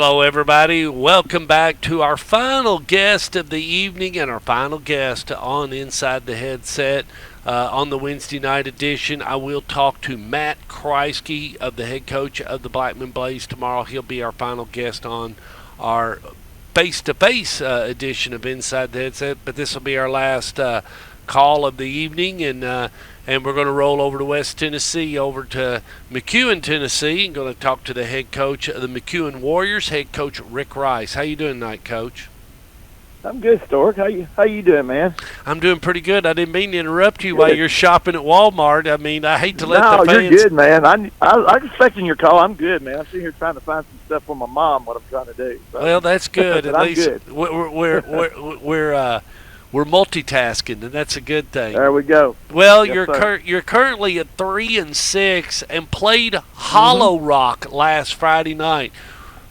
Hello, everybody. Welcome back to our final guest of the evening and our final guest on Inside the Headset. On the Wednesday night edition, I will talk to Matt Kreisky, of the head coach of the Blackman Blaze tomorrow. He'll be our final guest on our face-to-face edition of Inside the Headset, but this will be our last call of the evening, and we're going to roll over to West Tennessee, over to McEwen, Tennessee, and going to talk to the head coach of the McEwen Warriors, head coach Rick Rice. How you doing tonight, Coach? I'm good, Stork. How you doing, man? I'm doing pretty good. I didn't mean to interrupt you while you're shopping at Walmart. I mean, I hate to let the fans... No, you're good, man. I was expecting your call. I'm good, man. I'm sitting here trying to find some stuff for my mom, what I'm trying to do. So. Well, that's good. At I'm least good. we're multitasking, and that's a good thing. There we go. Well, Yes, you're currently at 3-6 and played Hollow Rock last Friday night.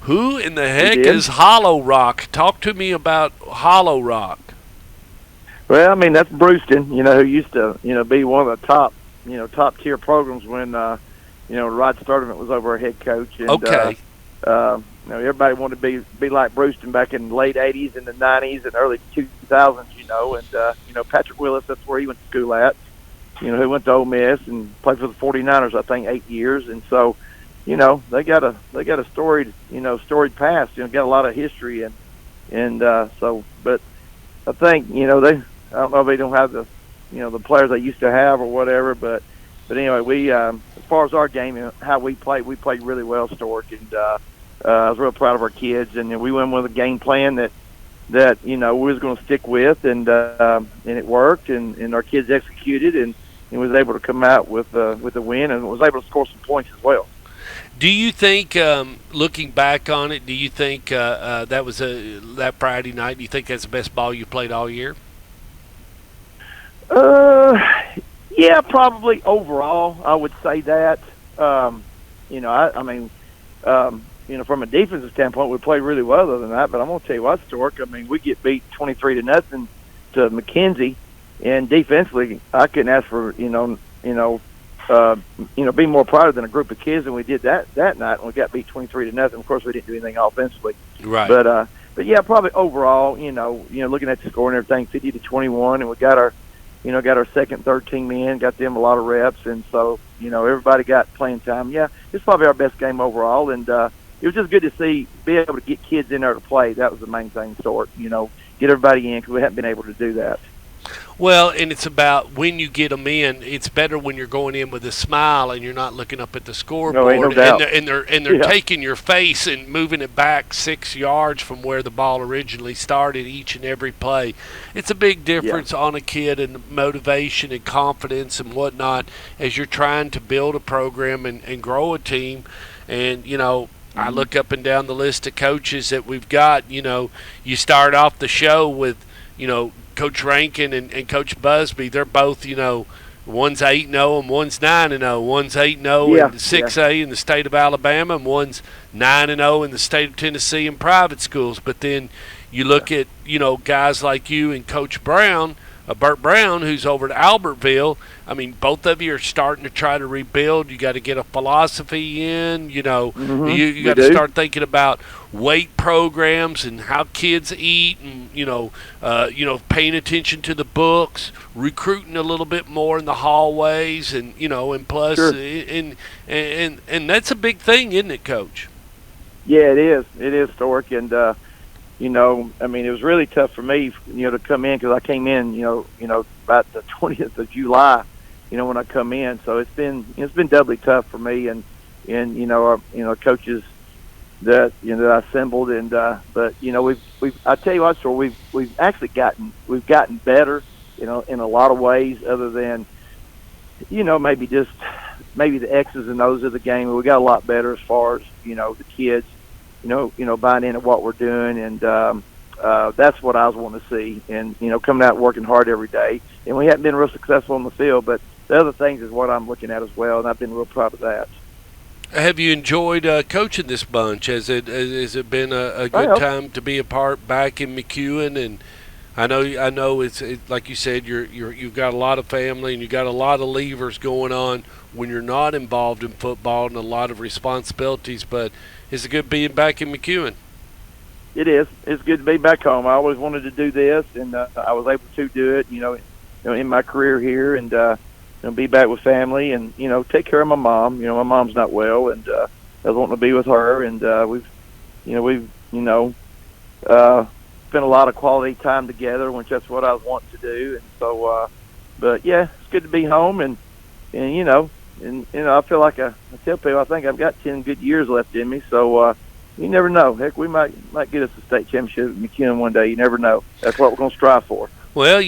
Who in the heck is Hollow Rock? Talk to me about Hollow Rock. Well, I mean, that's Brewston, who used to, be one of the top tier programs when, Rod Sturdivant was over our head coach. And, okay. Everybody wanted to be like Brewston back in the late 80s and the 90s and early 2000s, and, Patrick Willis, that's where he went to school at, who went to Ole Miss and played for the 49ers, I think, 8 years. And so, they got a storied past, got a lot of history. But I think, I don't know if they don't have the players they used to have or whatever, but anyway, we, as far as our game and how we played really well, Stork, and, I was real proud of our kids, and we went with a game plan that we was going to stick with, and it worked, and our kids executed, and was able to come out with a win, and was able to score some points as well. Do you think, looking back on it, do you think that was that Friday night? Do you think that's the best ball you played all year? Yeah, probably overall, I would say that. From a defensive standpoint, we played really well other than that. But I'm going to tell you what, Stork, I mean, we get beat 23-0 to McKenzie, and defensively, I couldn't ask for be more prouder than a group of kids, and we did that night, and we got beat 23-0. Of course, we didn't do anything offensively. Right. But yeah, probably overall, looking at the score and everything, 50-21, and we got our second, third team in, got them a lot of reps, and so everybody got playing time. Yeah, it's probably our best game overall, and it was just good to be able to get kids in there to play. That was the main thing, Stork. Get everybody in because we haven't been able to do that. Well, and it's about when you get them in. It's better when you're going in with a smile and you're not looking up at the scoreboard. No doubt. And they're taking your face and moving it back 6 yards from where the ball originally started each and every play. It's a big difference on a kid and motivation and confidence and whatnot as you're trying to build a program and grow a team. And, I look up and down the list of coaches that we've got. You start off the show with, Coach Rankin and Coach Busby. They're both, one's 8-0 and one's 9-0. One's 8-0 in 6A in the state of Alabama, and one's 9-0 in the state of Tennessee in private schools. But then you look at, guys like you and Coach Brown, Burt Brown, who's over at Albertville. I mean, both of you are starting to try to rebuild. You got to get a philosophy in. You got to start thinking about weight programs and how kids eat, and paying attention to the books, recruiting a little bit more in the hallways, and and plus, sure. and that's a big thing, isn't it, Coach? Yeah, it is. It is, Stork, and. It was really tough for me, to come in because I came in, about the 20th of July, when I come in. So it's been doubly tough for me and our coaches that I assembled, and but I tell you what, so we've actually gotten better, in a lot of ways, other than maybe the X's and O's of the game. We got a lot better as far as the kids. Buying into what we're doing, and that's what I was wanting to see. And coming out and working hard every day. And we haven't been real successful on the field, but the other things is what I'm looking at as well, and I've been real proud of that. Have you enjoyed coaching this bunch? Has it been a good time to be a part back in McEwen? And I know it's like you said, you've got a lot of family and you got a lot of levers going on when you're not involved in football and a lot of responsibilities. But is it good being back in McEwen? It is. It's good to be back home. I always wanted to do this, and I was able to do it. In my career here, and be back with family, and take care of my mom. My mom's not well, and I was wanting to be with her, and we've spent a lot of quality time together, which that's what I was wanting to do, and so. But yeah, it's good to be home, and I feel like I tell people I think I've got 10 good years left in me, so. You never know. Heck, we might get us a state championship at McEwen one day. You never know. That's what we're going to strive for. Well,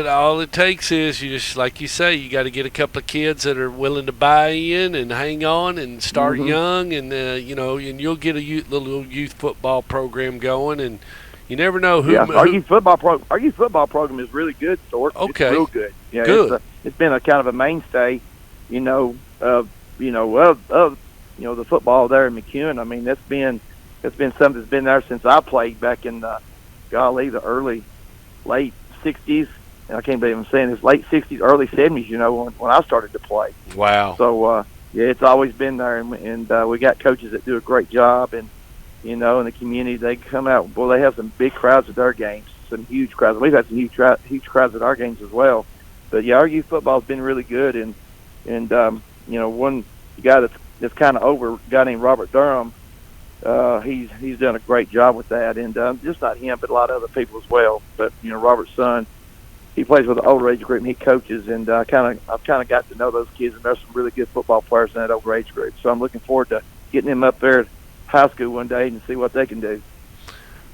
all it takes is you just, like you say, you got to get a couple of kids that are willing to buy in and hang on and start young, and and you'll get a little youth football program going, and you never know who. Yeah, our youth football program is really good, Stork. Okay, it's real good. Yeah, good. It's been a kind of a mainstay, of the football there in McEwen. I mean, it's been something that's been there since I played back in the late 60s. And I can't believe I'm saying this, late 60s, early 70s, when I started to play. Wow. So, it's always been there. And we got coaches that do a great job. And, in the community, they come out. Boy, they have some big crowds at their games, some huge crowds. We've had some huge crowds at our games as well. But, yeah, our youth football has been really good. And one guy that's kind of over, a guy named Robert Durham, he's done a great job with that, and just not him, but a lot of other people as well. But Robert's son, he plays with the older age group, and he coaches, and I've kind of got to know those kids, and there's some really good football players in that older age group. So I'm looking forward to getting them up there at high school one day and see what they can do.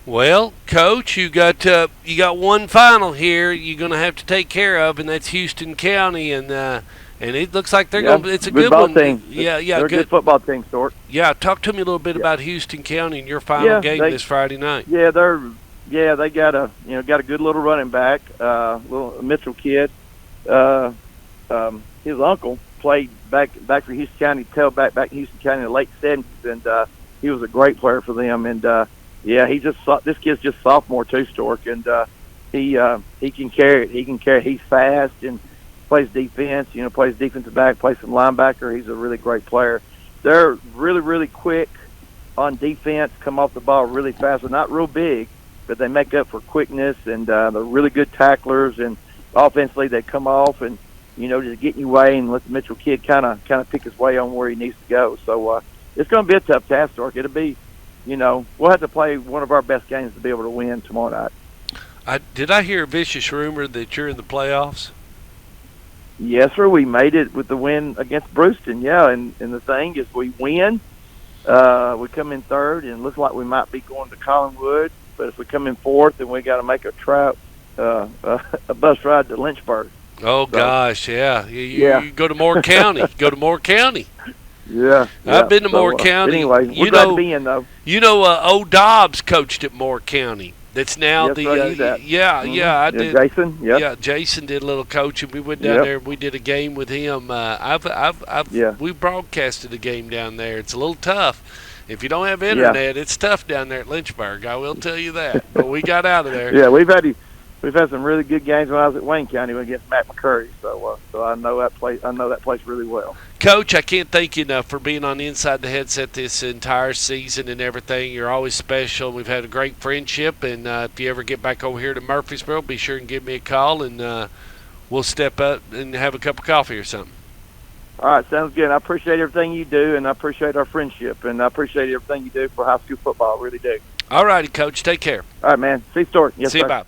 Well, Coach, you got one final here you're going to have to take care of, and that's Houston County, and it looks like they're going. It's a good one. Team. Yeah, they're a good football team, Stork. Yeah, talk to me a little bit about Houston County and your final game this Friday night. Yeah, they got a good little running back, little Mitchell kid. His uncle played back for Houston County, tailback back in Houston County in the late 70s, and he was a great player for them. And this kid's just sophomore too, Stork, and he can carry it. He can carry it. He's fast and plays defense, plays defensive back, plays some linebacker. He's a really great player. They're really, really quick on defense, come off the ball really fast. They're not real big, but they make up for quickness, and they're really good tacklers. And offensively, they come off and, just get in your way and let the Mitchell kid kind of pick his way on where he needs to go. So it's going to be a tough task, Stork. It'll be, we'll have to play one of our best games to be able to win tomorrow night. Did I hear a vicious rumor that you're in the playoffs? Yes, sir. We made it with the win against Brewston, and the thing is we win. We come in third, and it looks like we might be going to Collinwood. But if we come in fourth, then we got to make a bus ride to Lynchburg. Oh, gosh, yeah. You go to Moore County. Go to Moore County. Yeah. I've been to Moore County. Anyway, we're glad to be in, though. O. Dobbs coached at Moore County. That's now I did. Jason. Yep. Yeah, Jason did a little coaching. We went down there. We did a game with him. We broadcasted a game down there. It's a little tough. If you don't have internet, it's tough down there at Lynchburg. I will tell you that. But we got out of there. Yeah, we've had some really good games when I was at Wayne County against Matt McCurry. So I know that place. I know that place really well. Coach, I can't thank you enough for being on Inside the Headset this entire season and everything. You're always special. We've had a great friendship, and if you ever get back over here to Murfreesboro, be sure and give me a call, and we'll step up and have a cup of coffee or something. All right, sounds good. I appreciate everything you do, and I appreciate our friendship, and I appreciate everything you do for high school football. I really do. All righty, Coach. Take care. All right, man. See you, Stork. Yes, See you, sir. bye.